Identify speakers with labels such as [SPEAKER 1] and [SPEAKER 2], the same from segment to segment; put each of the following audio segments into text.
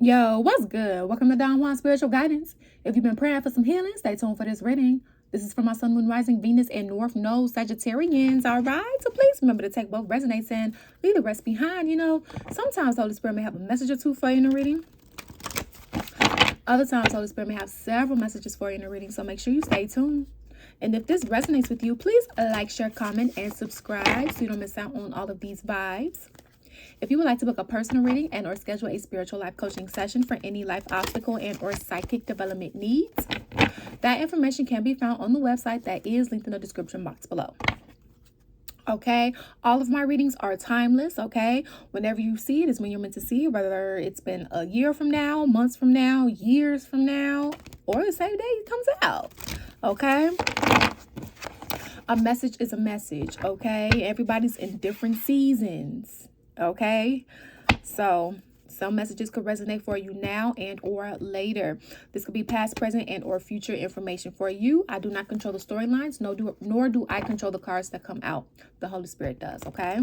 [SPEAKER 1] Yo, what's good? Welcome to Don Juan Spiritual Guidance. If you've been praying for some healing, stay tuned for this reading. This is for my Sun, Moon, Rising, Venus, and North Node Sagittarians. All right, so please remember to take both resonates and leave the rest behind. Sometimes Holy Spirit may have a message or two for you in the reading. Other times Holy Spirit may have several messages for you in the reading, so make sure you stay tuned. And if this resonates with you, please like, share, comment, and subscribe so you don't miss out on all of these vibes. If you would like to book a personal reading and or schedule a spiritual life coaching session for any life obstacle and or psychic development needs, that information can be found on the website that is linked in the description box below. Okay, all of my readings are timeless. Okay, whenever you see it is when you're meant to see it, whether it's been a year from now, months from now, years from now, or the same day it comes out. Okay, a message is a message. Okay, everybody's in different seasons. Okay, so some messages could resonate for you now and or later. This could be past, present, and or future information for you. I do not control the storylines, nor do I control the cards that come out. The Holy Spirit does. Okay,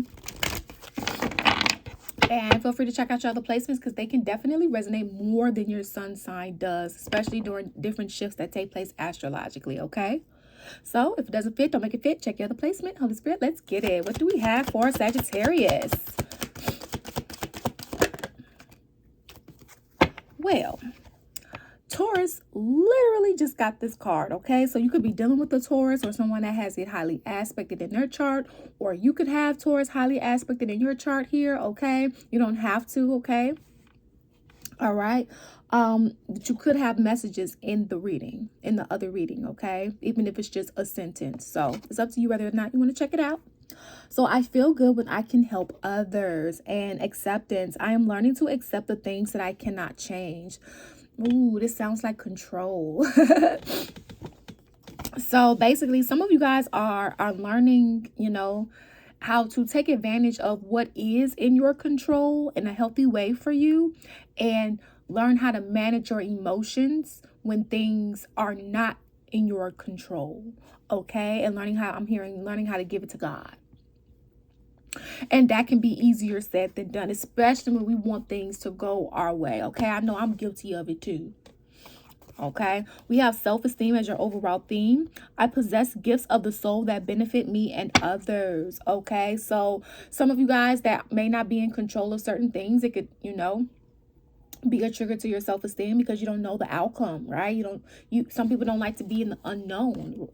[SPEAKER 1] and feel free to check out your other placements because they can definitely resonate more than your sun sign does, especially during different shifts that take place astrologically. Okay, so if it doesn't fit, don't make it fit. Check your other placement. Holy Spirit, let's get it. What do we have for Sagittarius? Well, Taurus literally just got this card, okay? So you could be dealing with a Taurus or someone that has it highly aspected in their chart, or you could have Taurus highly aspected in your chart here, okay? You don't have to, okay? All right. But you could have messages in the reading, in the other reading, okay? Even if it's just a sentence. So it's up to you whether or not you want to check it out. So I feel good when I can help others, and acceptance. I am learning to accept the things that I cannot change. Ooh, this sounds like control. So basically, some of you guys are learning, how to take advantage of what is in your control in a healthy way for you, and learn how to manage your emotions when things are not in your control. Okay, and learning how to give it to God. And that can be easier said than done, especially when we want things to go our way. Okay, I know I'm guilty of it too. Okay, we have self-esteem as your overall theme. I possess gifts of the soul that benefit me and others. Okay, so some of you guys that may not be in control of certain things, it could, be a trigger to your self-esteem because you don't know the outcome, right? Some people don't like to be in the unknown,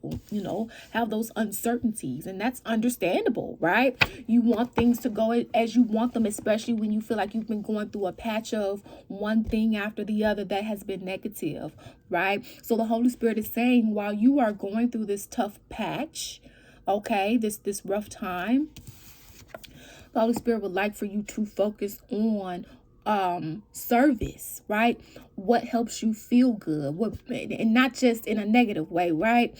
[SPEAKER 1] have those uncertainties, and that's understandable, right? You want things to go as you want them, especially when you feel like you've been going through a patch of one thing after the other that has been negative, right? So the Holy Spirit is saying, while you are going through this tough patch, okay, this rough time, the Holy Spirit would like for you to focus on service, right? What helps you feel good, and not just in a negative way, right?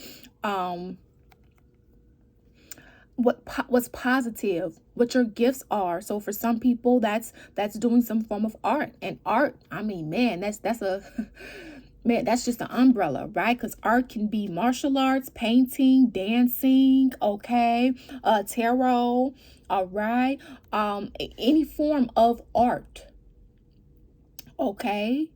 [SPEAKER 1] What's positive, what your gifts are. So for some people, that's doing some form of art, and art, I mean, man, that's just an umbrella, right? Because art can be martial arts, painting, dancing, okay, tarot, all right, any form of art. Okay,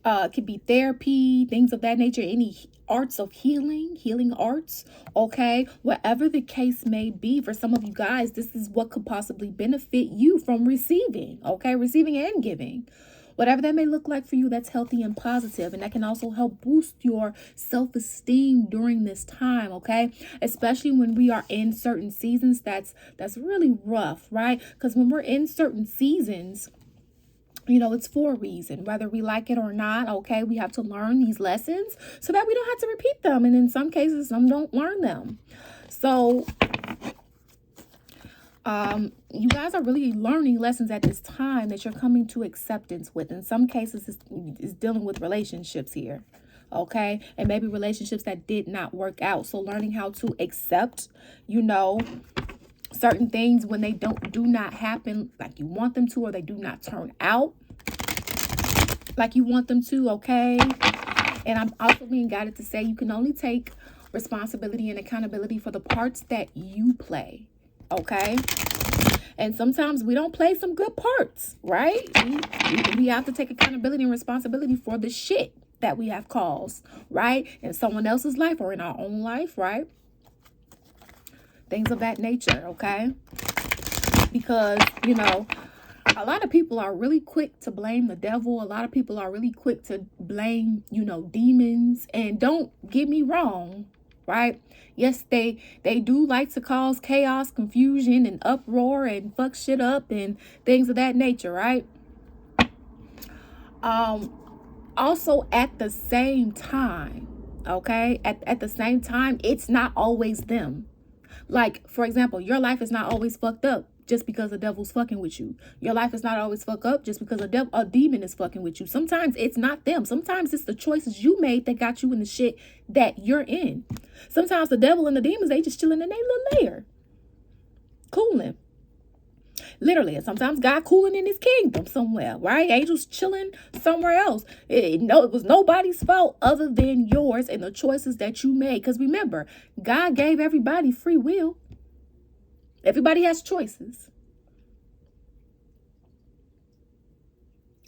[SPEAKER 1] it could be therapy, things of that nature, any arts of healing arts, okay, whatever the case may be. For some of you guys, this is what could possibly benefit you from receiving, okay, receiving and giving. Whatever that may look like for you, that's healthy and positive, and that can also help boost your self-esteem during this time, okay? Especially when we are in certain seasons that's really rough, right? Because when we're in certain seasons, it's for a reason, whether we like it or not, okay? We have to learn these lessons so that we don't have to repeat them. And in some cases, some don't learn them. So you guys are really learning lessons at this time that you're coming to acceptance with. In some cases, it's dealing with relationships here, okay? And maybe relationships that did not work out. So learning how to accept, certain things when they do not happen like you want them to, or they do not turn out like you want them to, okay? And I'm also being guided to say you can only take responsibility and accountability for the parts that you play, okay? And sometimes we don't play some good parts, right? We have to take accountability and responsibility for the shit that we have caused, right? In someone else's life or in our own life, right? Things of that nature, okay? Because, you know, a lot of people are really quick to blame the devil. A lot of people are really quick to blame, you know, demons. And don't get me wrong, right? Yes, they do like to cause chaos, confusion, and uproar and fuck shit up and things of that nature, right? Also at the same time, okay? At the same time, it's not always them. Like, for example, your life is not always fucked up just because the devil's fucking with you. Your life is not always fucked up just because a demon is fucking with you. Sometimes it's not them. Sometimes it's the choices you made that got you in the shit that you're in. Sometimes the devil and the demons, they just chilling in their little lair, cooling. Literally, and sometimes God cooling in his kingdom somewhere, right? Angels chilling somewhere else. It was nobody's fault other than yours and the choices that you made. Because remember, God gave everybody free will. Everybody has choices.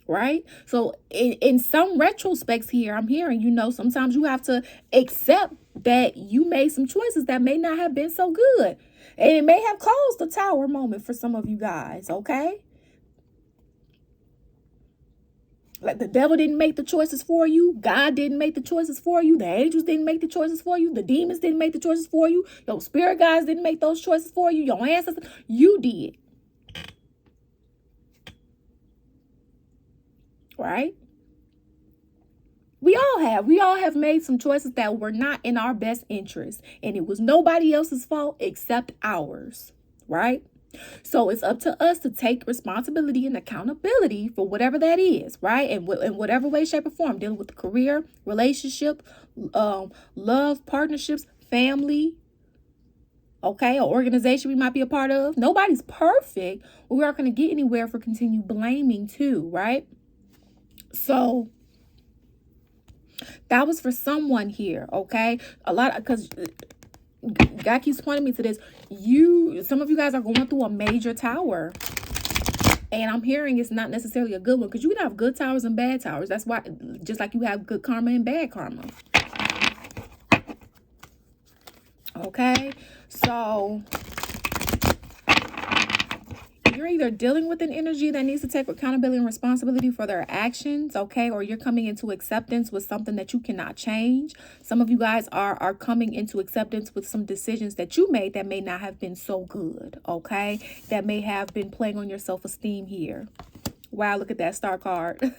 [SPEAKER 1] Right? So in some retrospects here, I'm hearing, you know, sometimes you have to accept that you made some choices that may not have been so good. And it may have caused a tower moment for some of you guys, okay? Like the devil didn't make the choices for you. God didn't make the choices for you. The angels didn't make the choices for you. The demons didn't make the choices for you. Your spirit guides didn't make those choices for you. Your ancestors, you did. Right? We all have made some choices that were not in our best interest. And it was nobody else's fault except ours. Right? So it's up to us to take responsibility and accountability for whatever that is, right? And in whatever way, shape, or form, dealing with the career, relationship, love, partnerships, family, okay, or organization we might be a part of. Nobody's perfect. We aren't going to get anywhere if we continue blaming too, right? So that was for someone here, okay? Because God keeps pointing me to this. Some of you guys are going through a major tower. And I'm hearing it's not necessarily a good one. Because you can have good towers and bad towers. That's why, just like you have good karma and bad karma. Okay? So you're either dealing with an energy that needs to take accountability and responsibility for their actions, okay? Or you're coming into acceptance with something that you cannot change. Some of you guys are coming into acceptance with some decisions that you made that may not have been so good, okay? That may have been playing on your self-esteem here. Wow, look at that star card.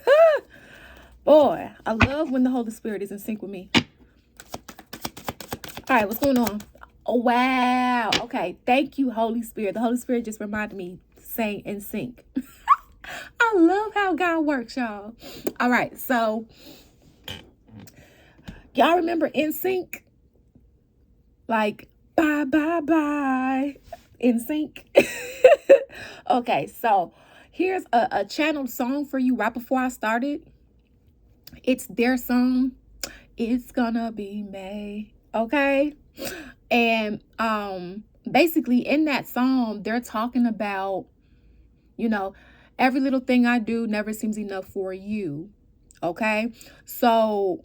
[SPEAKER 1] Boy, I love when the Holy Spirit is in sync with me. All right, what's going on? Oh, wow. Okay, thank you, Holy Spirit. The Holy Spirit just reminded me, saying NSYNC. I love how God works, y'all. All right, so y'all remember NSYNC? Like, bye, bye, bye. NSYNC. Okay, so here's a channeled song for you right before I started. It's their song. It's gonna be May. Okay? And basically in that song, they're talking about, you know, every little thing I do never seems enough for you. Okay? So,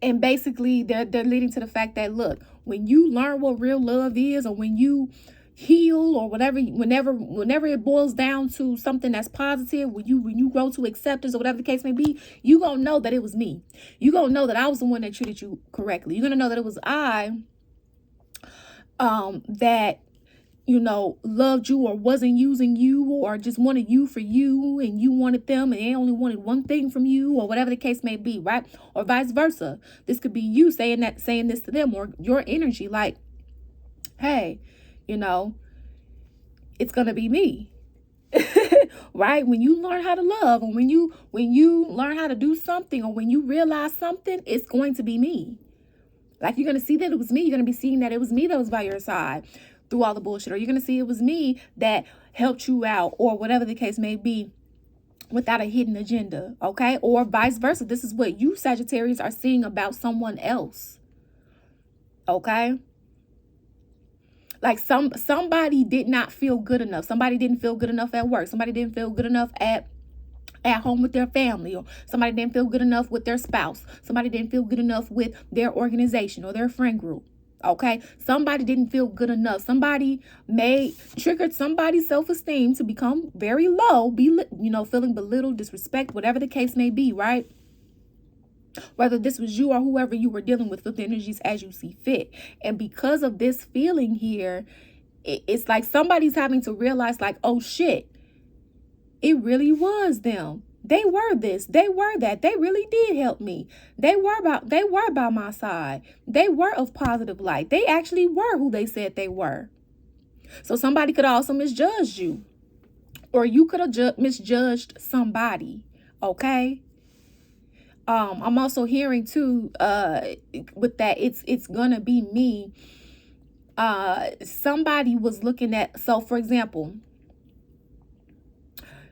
[SPEAKER 1] and basically they're leading to the fact that, look, when you learn what real love is, or when you heal, or whatever, whenever it boils down to something that's positive, when you grow to acceptance, or whatever the case may be, you gonna know that it was me. You gonna know that I was the one that treated you correctly. You're gonna know that it was I that, you know, loved you, or wasn't using you, or just wanted you for you, and you wanted them and they only wanted one thing from you, or whatever the case may be, right? Or vice versa. This could be you saying this to them, or your energy, like, hey, you know, it's gonna be me. Right? When you learn how to love, or when you learn how to do something, or when you realize something, it's going to be me. Like, you're gonna see that it was me. You're gonna be seeing that it was me that was by your side through all the bullshit, or you're gonna see it was me that helped you out, or whatever the case may be, without a hidden agenda. Okay? Or vice versa. This is what you Sagittarius are seeing about someone else. Okay? Like somebody did not feel good enough. Somebody didn't feel good enough at work. Somebody didn't feel good enough at home with their family, or somebody didn't feel good enough with their spouse. Somebody didn't feel good enough with their organization or their friend group. Okay, somebody didn't feel good enough. Somebody triggered somebody's self-esteem to become very low, feeling belittled, disrespect, whatever the case may be, right? Whether this was you or whoever you were dealing with the energies as you see fit. And because of this feeling here, it's like somebody's having to realize, like, oh shit, it really was them. They were this, they were that. They really did help me. They were by my side. They were of positive light. They actually were who they said they were. So somebody could also misjudge you, or you could have misjudged somebody. Okay. I'm also hearing too, with that, it's gonna be me. Somebody was looking at, so for example,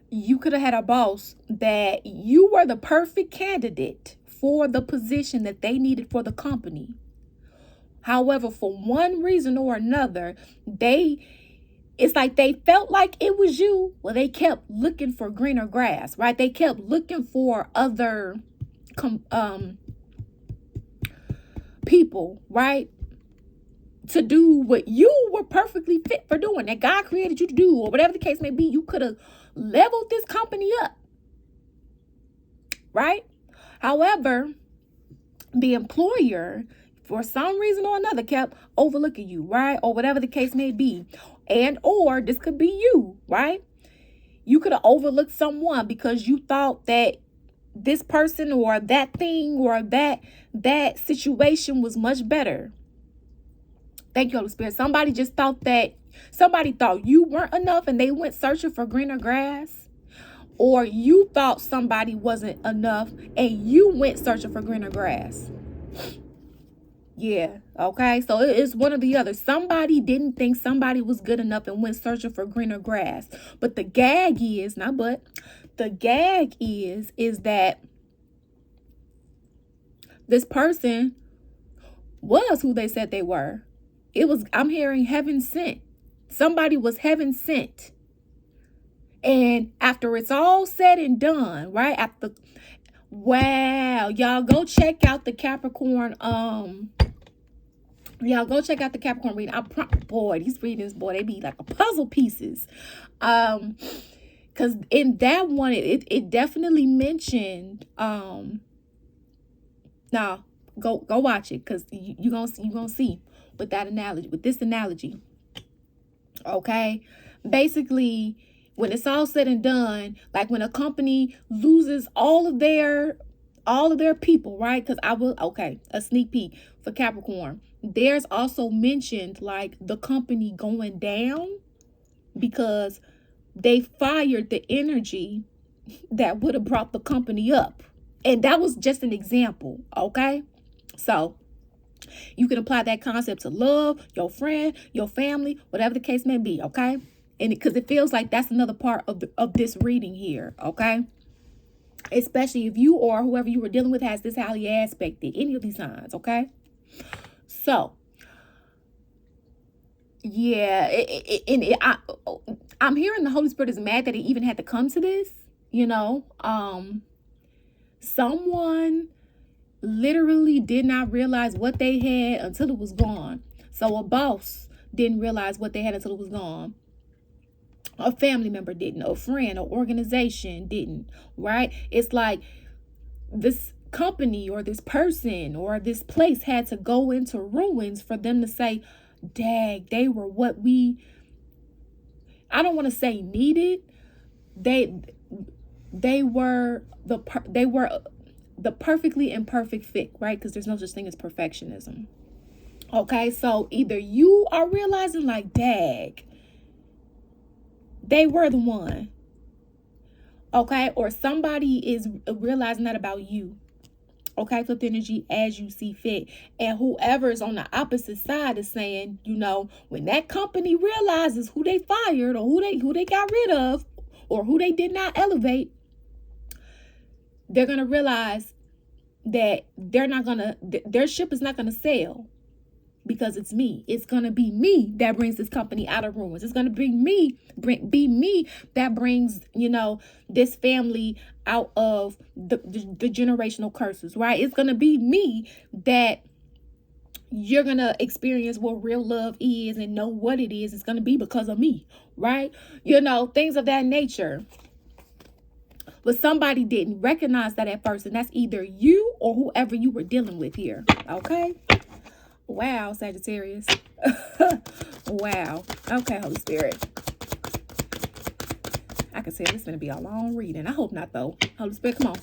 [SPEAKER 1] you could have had a boss that you were the perfect candidate for the position that they needed for the company. However, for one reason or another, it's like they felt like it was you. Well, they kept looking for greener grass, right? They kept looking for other people, right, to do what you were perfectly fit for doing, that God created you to do, or whatever the case may be. You could have leveled this company up, right? However, the employer, for some reason or another, kept overlooking you, right? Or whatever the case may be. And or this could be you, right? You could have overlooked someone because you thought that this person or that thing or that situation was much better. Thank you, Holy Spirit. Somebody thought you weren't enough and they went searching for greener grass. Or you thought somebody wasn't enough and you went searching for greener grass. Yeah, okay. So it's one or the other. Somebody didn't think somebody was good enough and went searching for greener grass. But the gag is that this person was who they said they were. I'm hearing heaven sent. Somebody was heaven sent. And after it's all said and done, right? Wow, y'all go check out the Capricorn. Y'all go check out the Capricorn reading. These readings, they be like puzzle pieces. Because in that one, it definitely mentioned. Now go watch it, because you gonna see with this analogy. Okay, basically, when it's all said and done, like when a company loses all of their people, right? Because a sneak peek for Capricorn. There's also mentioned like the company going down because they fired the energy that would have brought the company up. And that was just an example, okay? So you can apply that concept to love, your friend, your family, whatever the case may be, okay? And because it feels like that's another part of this reading here, okay? Especially if you or whoever you were dealing with has this highly aspected, any of these signs, okay? So, yeah, I'm hearing the Holy Spirit is mad that it even had to come to this, Someone literally did not realize what they had until it was gone. So a boss didn't realize what they had until it was gone. A family member didn't, a friend, or organization didn't, right? It's like this company or this person or this place had to go into ruins for them to say, dag, they were what I don't want to say needed. They were the perfectly imperfect fit, right? Because there's no such thing as perfectionism. Okay, so either you are realizing like, dag, they were the one. Okay, or somebody is realizing that about you. Okay, flipped energy as you see fit. And whoever is on the opposite side is saying, when that company realizes who they fired or who they got rid of or who they did not elevate, they're going to realize that their ship is not going to sail, because it's me. It's going to be me that brings this company out of ruins. It's going to be me that brings, this family out of the generational curses, right? It's going to be me that you're going to experience what real love is and know what it is. It's going to be because of me, right? Things of that nature. But somebody didn't recognize that at first, and that's either you or whoever you were dealing with here, okay? Wow, Sagittarius. Wow. Okay, Holy Spirit. I can tell this is going to be a long reading. I hope not, though. Holy Spirit, come on.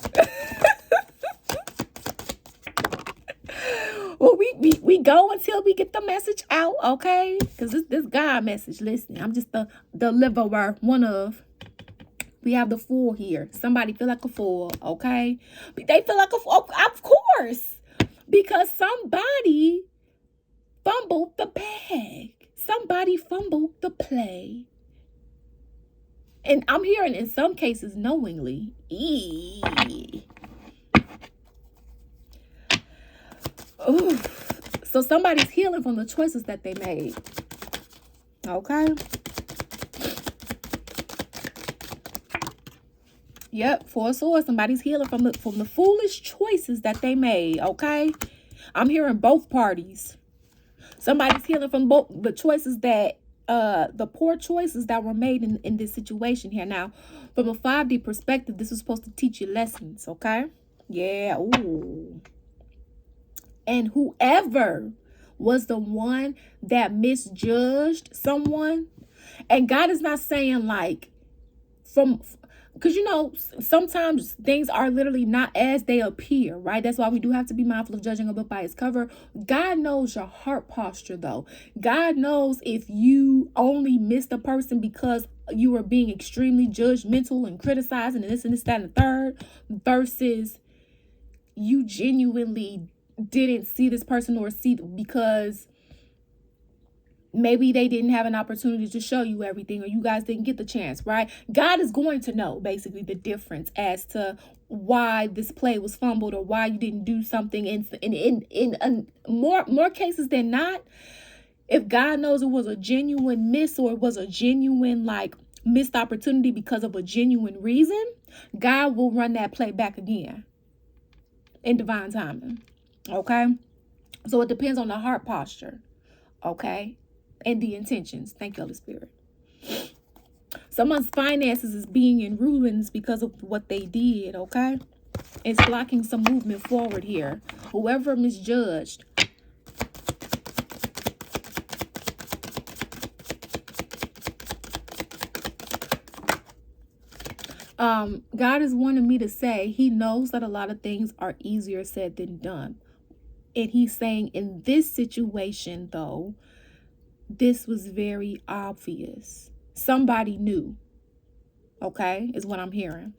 [SPEAKER 1] Well, we go until we get the message out, okay? Because this God message, listen, I'm just the deliverer, one of. We have the fool here. Somebody feel like a fool, okay? They feel like a fool, of course. Because somebody fumbled the bag. Somebody fumbled the play. And I'm hearing in some cases knowingly. Ooh. So somebody's healing from the choices that they made. Okay? Yep, Four of Swords. Somebody's healing from the foolish choices that they made, okay? I'm hearing both parties. Somebody's healing from both the choices that, the poor choices that were made in this situation here. Now, from a 5D perspective, this is supposed to teach you lessons, okay? Yeah, ooh. And whoever was the one that misjudged someone, and God is not saying like because sometimes things are literally not as they appear, right? That's why we do have to be mindful of judging a book by its cover. God knows your heart posture, though. God knows if you only missed a person because you were being extremely judgmental and criticizing and this, that, and the third, versus you genuinely didn't see this person or see because maybe they didn't have an opportunity to show you everything, or you guys didn't get the chance, right? God is going to know basically the difference as to why this play was fumbled or why you didn't do something. In more cases than not, if God knows it was a genuine miss or it was a genuine missed opportunity because of a genuine reason, God will run that play back again in divine timing. Okay? So it depends on the heart posture. Okay? And the intentions. Thank you, Holy Spirit. Someone's finances is being in ruins because of what they did, okay? It's blocking some movement forward here. Whoever misjudged. God is wanting me to say he knows that a lot of things are easier said than done. And he's saying in this situation, though, this was very obvious. Somebody knew, okay, is what I'm hearing.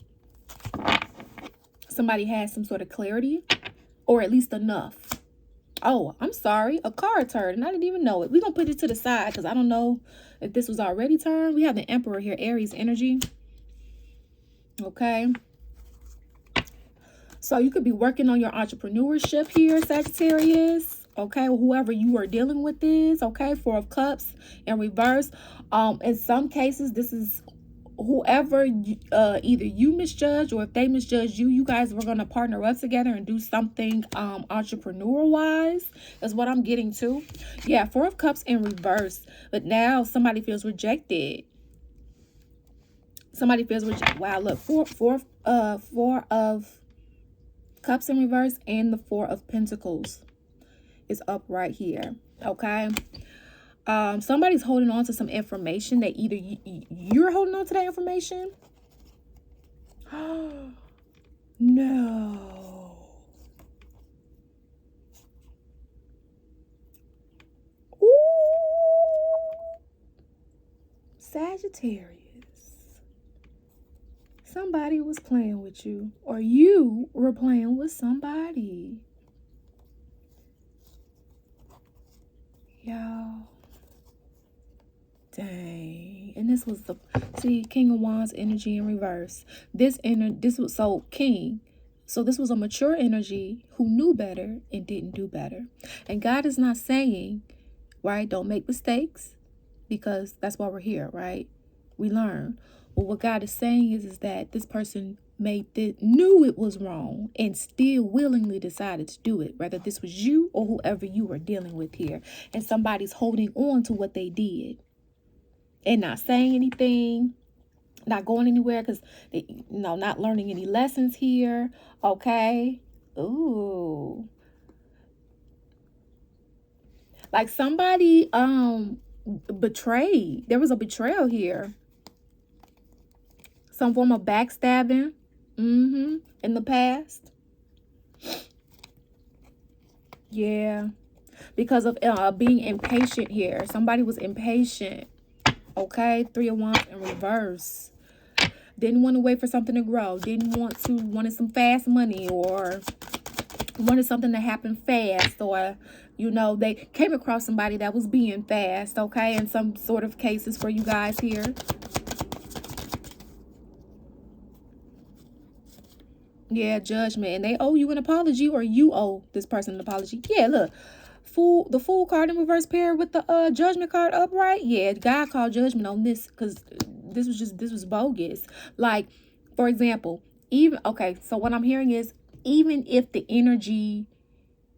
[SPEAKER 1] Somebody had some sort of clarity, or at least enough. Oh, I'm sorry. A card turned, and I didn't even know it. We're going to put it to the side because I don't know if this was already turned. We have the Emperor here, Aries energy. Okay. So you could be working on your entrepreneurship here, Sagittarius. Okay, whoever you are dealing with is, okay, Four of Cups in reverse. In some cases, this is whoever either you misjudge or if they misjudge you, you guys were going to partner up together and do something entrepreneur wise is what I'm getting to. Yeah, Four of Cups in reverse, but now somebody feels rejected. Somebody feels rejected. Wow, look, four of Cups in reverse and the Four of Pentacles is up right here. Okay. Somebody's holding on to some information that either you're holding on to that information. No. Ooh. Sagittarius. Somebody was playing with you, or you were playing with somebody. Y'all. Dang. And this was the, see, King of Wands energy in reverse. This was, so King. So this was a mature energy who knew better and didn't do better. And God is not saying right? Don't make mistakes, because that's why we're here, right? We learn. Well, what God is saying is that this person knew it was wrong and still willingly decided to do it, whether this was you or whoever you were dealing with here. And somebody's holding on to what they did and not saying anything, not going anywhere, because not learning any lessons here. Okay. Ooh. Like somebody betrayed. There was a betrayal here. Some form of backstabbing in the past. Yeah. Because of being impatient here. Somebody was impatient. Okay. 3 of Wands in reverse. Didn't want to wait for something to grow. Wanted some fast money, or wanted something to happen fast, or they came across somebody that was being fast. Okay. In some sort of cases for you guys here. Yeah, judgment. And they owe you an apology, or you owe this person an apology. Yeah, look. The Fool card in reverse pair with the Judgment card upright. Yeah, God called judgment on this, because this was bogus. Like, for example, so what I'm hearing is, even if the energy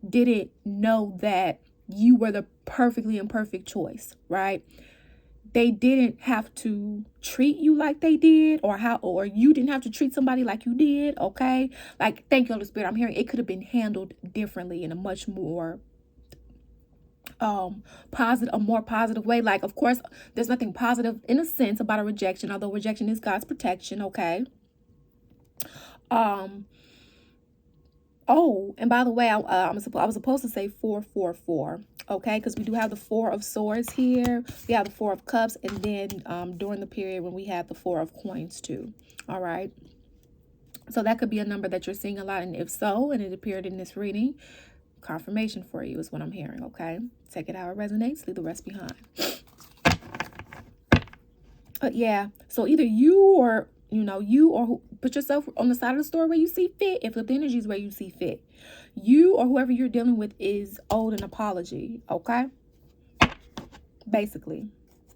[SPEAKER 1] didn't know that you were the perfectly imperfect choice, right? They didn't have to treat you like they did, or you didn't have to treat somebody like you did. Okay. Like, thank you, Holy Spirit. I'm hearing it could have been handled differently, in a much more more positive way. Like, of course, there's nothing positive in a sense about a rejection, although rejection is God's protection. Okay. Oh, and by the way, I was supposed to say 444. Okay, because we do have the 4 of Swords here. We have the 4 of Cups, and then during the period when we have the 4 of Coins too. All right. So that could be a number that you're seeing a lot, and if so, and it appeared in this reading, confirmation for you is what I'm hearing. Okay, take it how it resonates, leave the rest behind. Yeah, so either you or put yourself on the side of the story where you see fit, and flip the energies where you see fit. You or whoever you're dealing with is owed an apology. Okay, basically.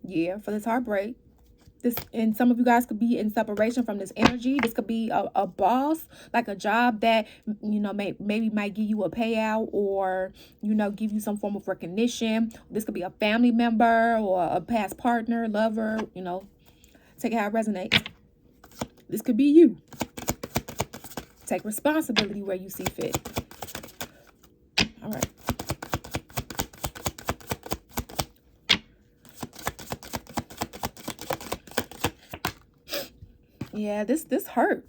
[SPEAKER 1] Yeah, for this heartbreak. And some of you guys could be in separation from this energy. This could be a boss, like a job that maybe might give you a payout, or give you some form of recognition. This could be a family member or a past partner, lover. Take it how it resonates. This could be you. Take responsibility where you see fit. All right. Yeah, this hurt.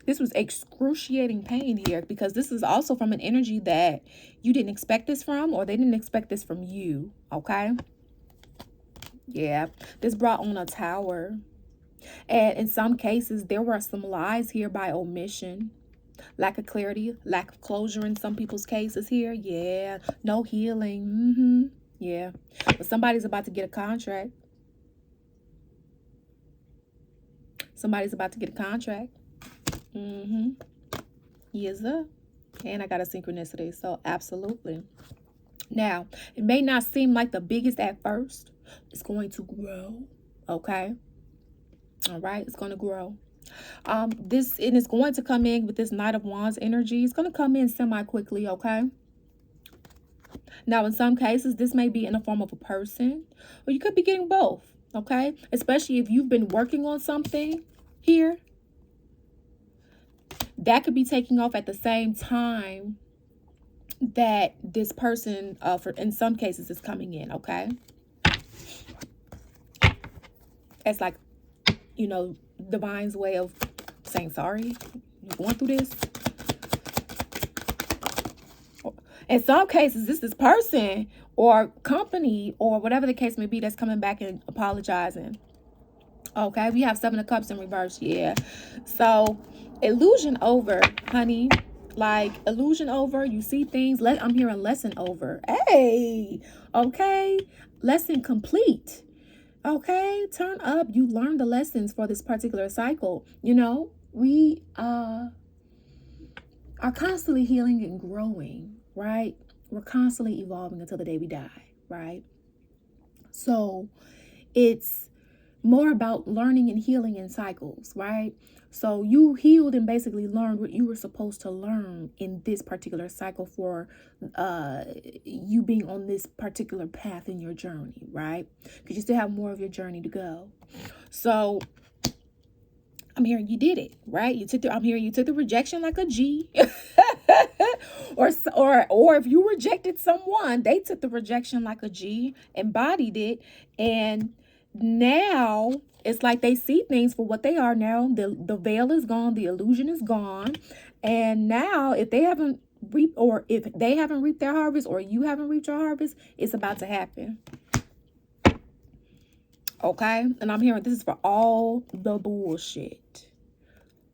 [SPEAKER 1] This was excruciating pain here, because this is also from an energy that you didn't expect this from, or they didn't expect this from you. Okay. Yeah, this brought on a Tower. And in some cases, there were some lies here by omission. Lack of clarity, lack of closure in some people's cases here. Yeah, no healing. Yeah, but somebody's about to get a contract. Somebody's about to get a contract. Yes, sir. And I got a synchronicity, so absolutely. Now, it may not seem like the biggest at first. It's going to grow. Okay. All right, it's going to grow. This is going to come in with this Knight of Wands energy. It's going to come in semi-quickly, okay? Now, in some cases, this may be in the form of a person, or you could be getting both, okay? Especially if you've been working on something here. That could be taking off at the same time that this person, in some cases, is coming in, okay? It's like, divine's way of saying sorry. You're going through this. In some cases, this person or company or whatever the case may be that's coming back and apologizing. Okay, we have 7 of Cups in reverse. Yeah. So, illusion over, honey. Like, illusion over. You see things. I'm hearing lesson over. Hey. Okay. Lesson complete. Okay, turn up. You learned the lessons for this particular cycle. We are constantly healing and growing, right? We're constantly evolving until the day we die, right? So it's more about learning and healing in cycles, right? So you healed and basically learned what you were supposed to learn in this particular cycle for you being on this particular path in your journey, right? Because you still have more of your journey to go. So I'm hearing you did it, right? I'm hearing you took the rejection like a G. or if you rejected someone, they took the rejection like a G, embodied it, and now it's like they see things for what they are now. The veil is gone, the illusion is gone, and now if they haven't reaped, or if they haven't reaped their harvest, or you haven't reaped your harvest, it's about to happen. Okay? And I'm hearing this is for all the bullshit.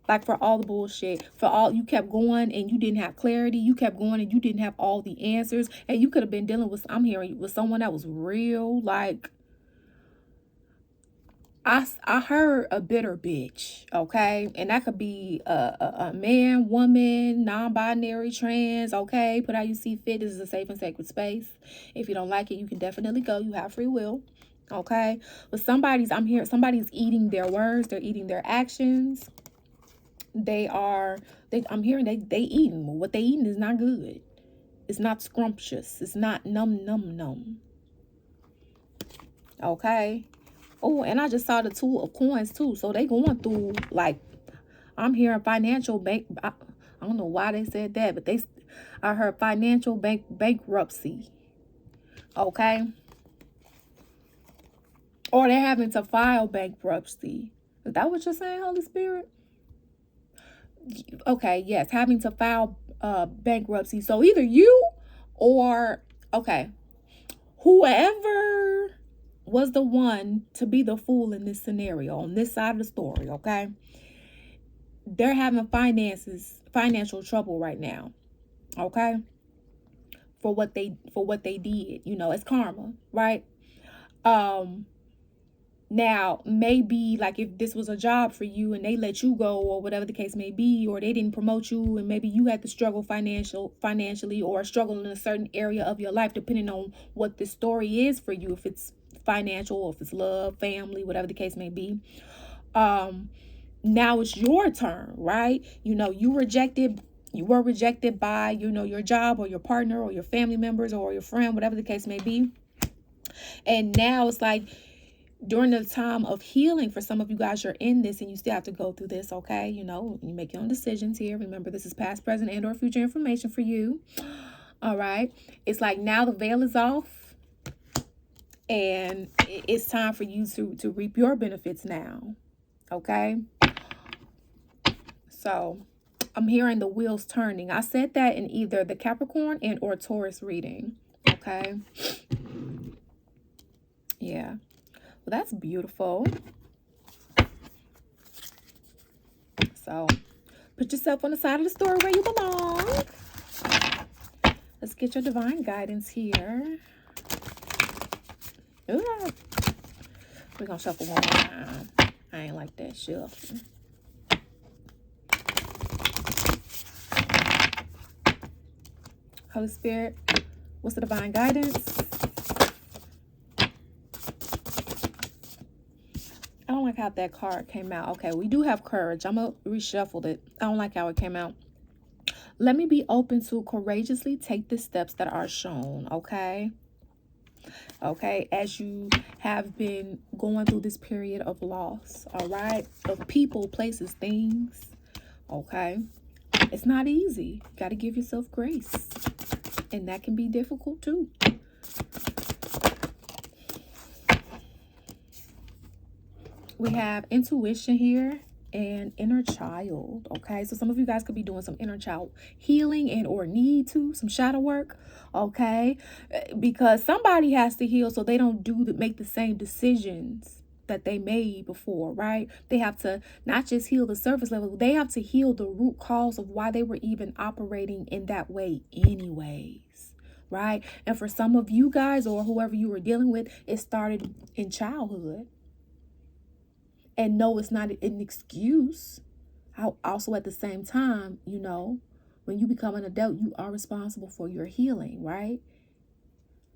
[SPEAKER 1] Like for all the bullshit. For all you kept going and you didn't have clarity. You kept going and you didn't have all the answers. And you could have been dealing with, I'm hearing, with someone that was real. Like, I heard a bitter bitch. Okay? And that could be a man, woman, non-binary, trans. Okay? Put how you see fit. This is a safe and sacred space. If you don't like it, you can definitely go. You have free will. Okay, but I'm hearing somebody's eating their words, they're eating their actions. I'm hearing they eating. What they eating is not good. It's not scrumptious. It's not num. Okay. Oh, and I just saw the Two of Coins too. So they going through, like, I'm hearing financial I don't know why they said that, but I heard financial bankruptcy. Okay. Or they're having to file bankruptcy. Is that what you're saying, Holy Spirit? Okay, yes, having to file bankruptcy. So either you or, okay, whoever was the one to be the fool in this scenario, on this side of the story, okay? They're having financial trouble right now, okay? For what they did, you know, it's karma, right? Now, maybe like if this was a job for you and they let you go or whatever the case may be, or they didn't promote you and maybe you had to struggle financially or struggle in a certain area of your life, depending on what the story is for you, if it's financial or if it's love, family, whatever the case may be. Now it's your turn, right? You know, you were rejected by, you know, your job or your partner or your family members or your friend, whatever the case may be. And now it's like, during the time of healing, for some of you guys, you're in this and you still have to go through this, okay? You know, you make your own decisions here. Remember, this is past, present, and or future information for you. All right. It's like now the veil is off and it's time for you to reap your benefits now. Okay. So I'm hearing the wheels turning. I said that in either the Capricorn and or Taurus reading. Okay. Yeah. Well, that's beautiful. So put yourself on the side of the story where you belong. Let's get your divine guidance here. Ooh. We're going to shuffle one more time. I ain't like that shuffle. Holy Spirit, what's the divine guidance? I don't like how that card came out. Okay, we do have courage. I'm going to reshuffle it. I don't like how it came out. Let me be open to courageously take the steps that are shown, okay? Okay, as you have been going through this period of loss, all right? Of people, places, things, okay? It's not easy. You got to give yourself grace. And that can be difficult too. We have intuition here and inner child. Okay, so some of you guys could be doing some inner child healing and or need to some shadow work. Okay, because somebody has to heal so they don't make the same decisions that they made before, right? They have to not just heal the surface level, they have to heal the root cause of why they were even operating in that way anyways, right? And for some of you guys or whoever you were dealing with, it started in childhood. And no, it's not an excuse. Also at the same time, you know, when you become an adult, you are responsible for your healing, right?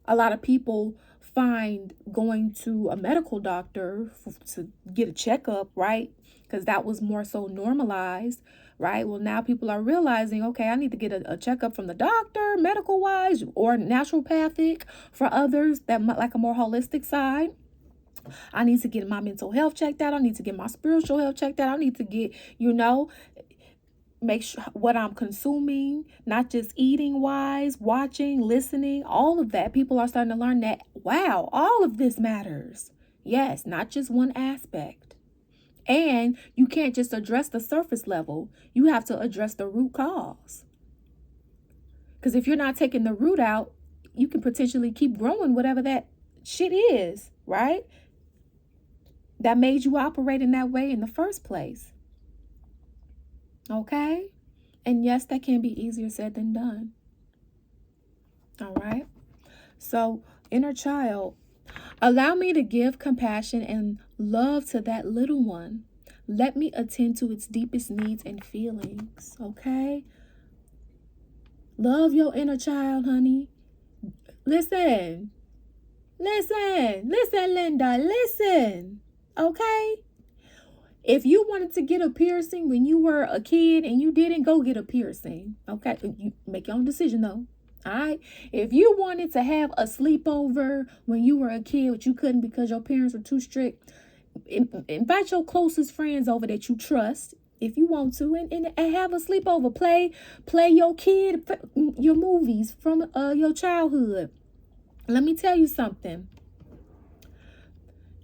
[SPEAKER 1] A lot of people find going to a medical doctor to get a checkup, right? Because that was more so normalized, right? Well, now people are realizing, okay, I need to get a checkup from the doctor, medical wise, or naturopathic for others that might like a more holistic side. I need to get my mental health checked out. I need to get my spiritual health checked out. I need to get, make sure what I'm consuming, not just eating wise, watching, listening, all of that. People are starting to learn that, wow, all of this matters. Yes, not just one aspect. And you can't just address the surface level. You have to address the root cause. Because if you're not taking the root out, you can potentially keep growing whatever that shit is, right? That made you operate in that way in the first place. Okay? And yes, that can be easier said than done. All right? So, inner child, allow me to give compassion and love to that little one. Let me attend to its deepest needs and feelings. Okay? Love your inner child, honey. Listen, Linda, listen. Okay? If you wanted to get a piercing when you were a kid and you didn't, go get a piercing. Okay? You make your own decision though. All right? If you wanted to have a sleepover when you were a kid, but you couldn't because your parents were too strict, invite your closest friends over that you trust if you want to, and have a sleepover. Play your kid your movies from your childhood. Let me tell you something.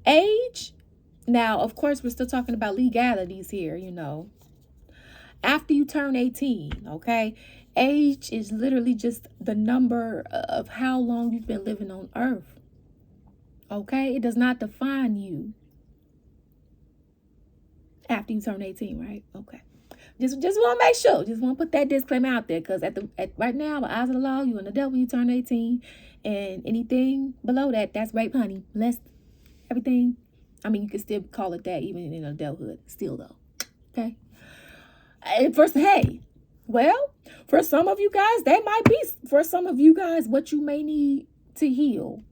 [SPEAKER 1] Age, now, of course, we're still talking about legalities here, After you turn 18, okay? Age is literally just the number of how long you've been living on earth. Okay? It does not define you after you turn 18, right? Okay. Just want to make sure. Just want to put that disclaimer out there, because at right now, the eyes of the law, you're an adult when you turn 18, and anything below that, that's rape, honey. Bless everything. I mean, you can still call it that even in adulthood, still though. Okay. And for some of you guys, that might be for some of you guys what you may need to heal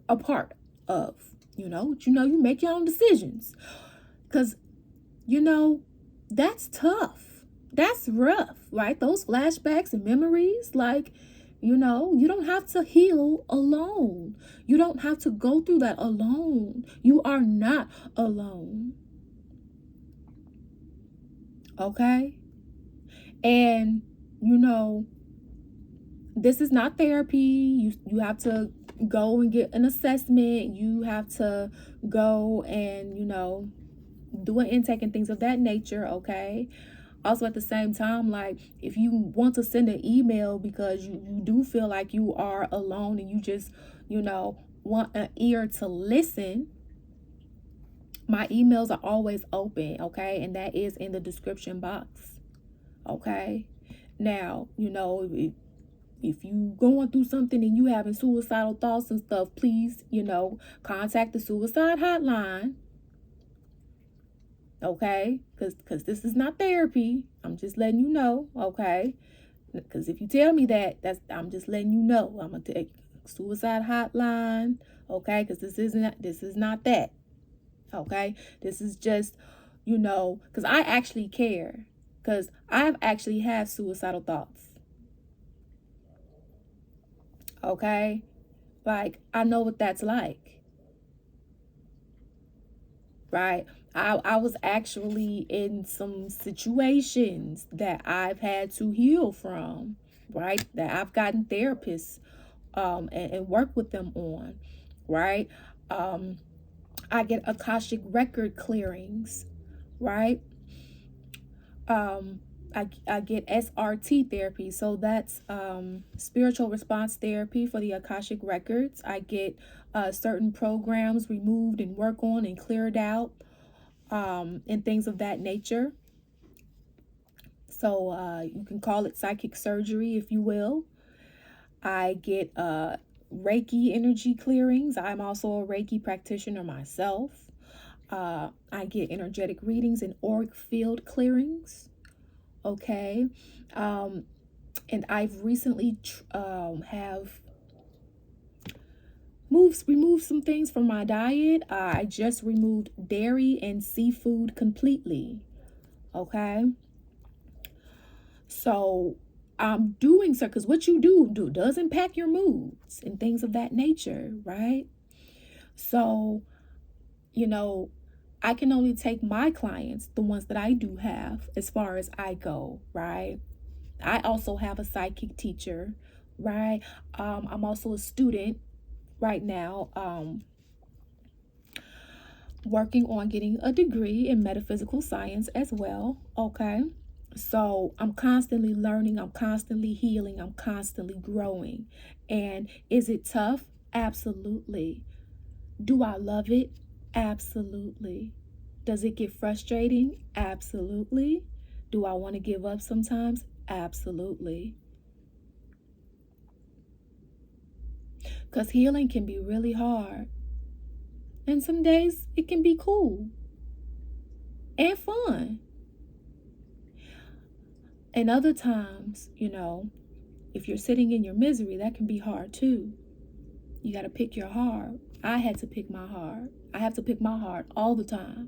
[SPEAKER 1] a part of. You make your own decisions. Because, that's tough. That's rough, right? Those flashbacks and memories, you don't have to heal alone. You don't have to go through that alone. You are not alone. Okay? And, this is not therapy. You have to go and get an assessment. You have to go and, do an intake and things of that nature, okay? Also, at the same time, if you want to send an email because you do feel like you are alone and you just, want an ear to listen, my emails are always open, okay? And that is in the description box, okay? Now, if you going through something and you having suicidal thoughts and stuff, please, contact the suicide hotline. Okay, because this is not therapy. I'm just letting you know, okay? Because if you tell me that, I'm just letting you know. I'm gonna take suicide hotline, okay? Because this is not that, okay? This is just, because I actually care, because I've actually had suicidal thoughts, okay? I know what that's like, right? I was actually in some situations that I've had to heal from, right? That I've gotten therapists and work with them on, right? I get Akashic record clearings, right? I get SRT therapy. So that's spiritual response therapy for the Akashic records. I get certain programs removed and work on and cleared out. And things of that nature. So you can call it psychic surgery, if you will. I get Reiki energy clearings. I'm also a Reiki practitioner myself. I get energetic readings and auric field clearings. Okay. And I've recently have removed some things from my diet. I just removed dairy and seafood completely. Okay. So I'm doing so because what you do does impact your moods and things of that nature, right? So, you know, I can only take my clients, the ones that I do have, as far as I go, right? I also have a psychic teacher, right? I'm also a student right now, working on getting a degree in metaphysical science as well, okay? So I'm constantly learning, I'm constantly healing, I'm constantly growing. And is it tough? Absolutely. Do I love it? Absolutely. Does it get frustrating? Absolutely. Do I want to give up sometimes? Absolutely. Because healing can be really hard. And some days it can be cool and fun. And other times, if you're sitting in your misery, that can be hard too. You got to pick your heart. I had to pick my heart. I have to pick my heart all the time.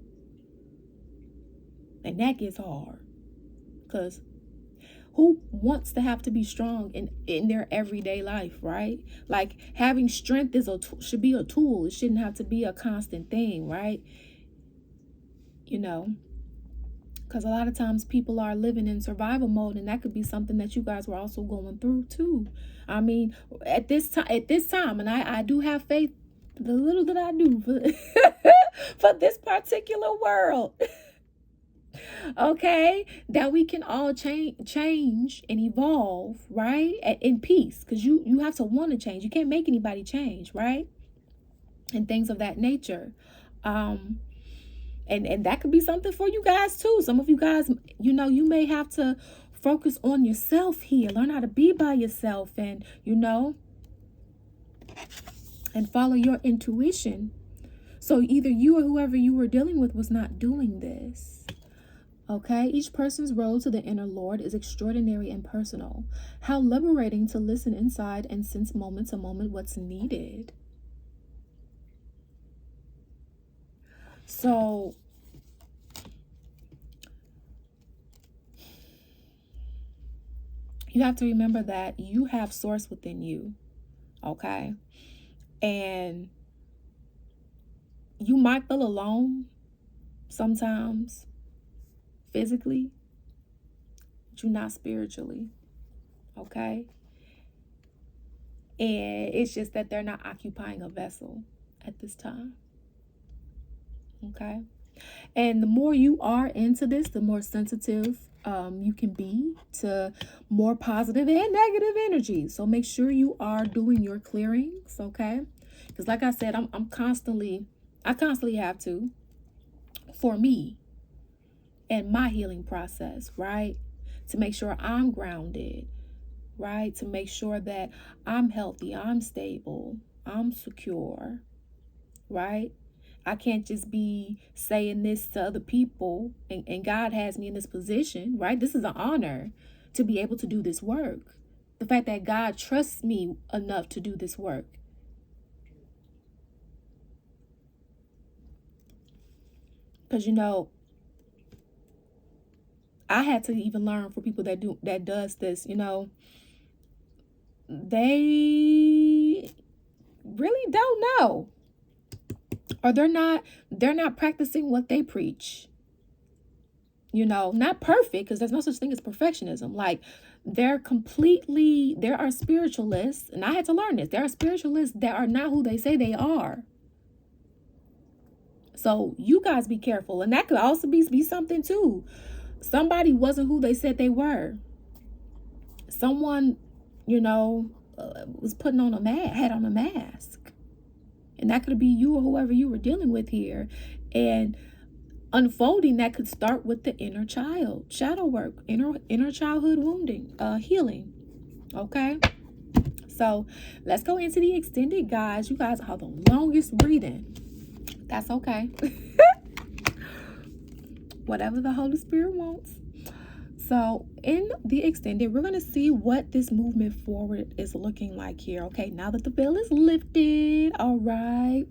[SPEAKER 1] And that gets hard. Because who wants to have to be strong in their everyday life, right? Like having strength should be a tool. It shouldn't have to be a constant thing, right? Because a lot of times people are living in survival mode, and that could be something that you guys were also going through too. I mean, at this time, and I do have faith, the little that I do for this particular world. Okay, that we can all change and evolve, right? In peace, because you have to want to change. You can't make anybody change, right? And things of that nature. And that could be something for you guys too. Some of you guys, you may have to focus on yourself here. Learn how to be by yourself and, and follow your intuition. So either you or whoever you were dealing with was not doing this. Okay, each person's road to the inner Lord is extraordinary and personal. How liberating to listen inside and sense moment to moment what's needed. So, you have to remember that you have source within you, okay? And you might feel alone sometimes, physically, but you're not spiritually, okay? And it's just that they're not occupying a vessel at this time, okay? And the more you are into this, the more sensitive you can be to more positive and negative energy. So make sure you are doing your clearings, okay? Because like I said, I constantly have to, for me and my healing process, right? To make sure I'm grounded, right? To make sure that I'm healthy, I'm stable, I'm secure, right? I can't just be saying this to other people, and God has me in this position, right? This is an honor to be able to do this work. The fact that God trusts me enough to do this work. Because, I had to even learn for people that does this, they really don't know. Or they're not practicing what they preach. Not perfect, because there's no such thing as perfectionism. Like there are spiritualists, and I had to learn this. There are spiritualists that are not who they say they are. So you guys be careful. And that could also be something too. Somebody wasn't who they said they were. Someone, was putting on had on a mask. And that could be you or whoever you were dealing with here. And unfolding that could start with the inner child, shadow work, inner childhood wounding, healing. Okay. So let's go into the extended guides. You guys are the longest reading. That's okay. whatever the Holy Spirit wants. So in the extended, we're going to see what this movement forward is looking like here. Okay, now that the veil is lifted, all right.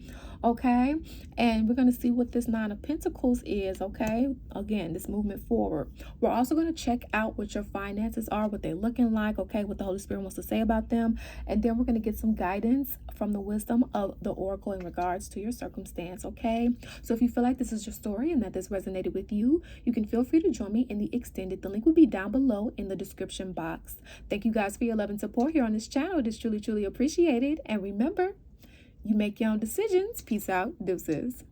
[SPEAKER 1] Okay, and we're going to see what this Nine of Pentacles is. Okay, again, this movement forward. We're also going to check out what your finances are, what they're looking like. Okay, what the Holy Spirit wants to say about them, and then we're going to get some guidance from the wisdom of the oracle in regards to your circumstance. Okay, so if you feel like this is your story and that this resonated with you, you can feel free to join me in the extended. The link will be down below in the description box. Thank you guys for your love and support here on this channel. It is truly, truly appreciated. And remember, you make your own decisions. Peace out. Deuces.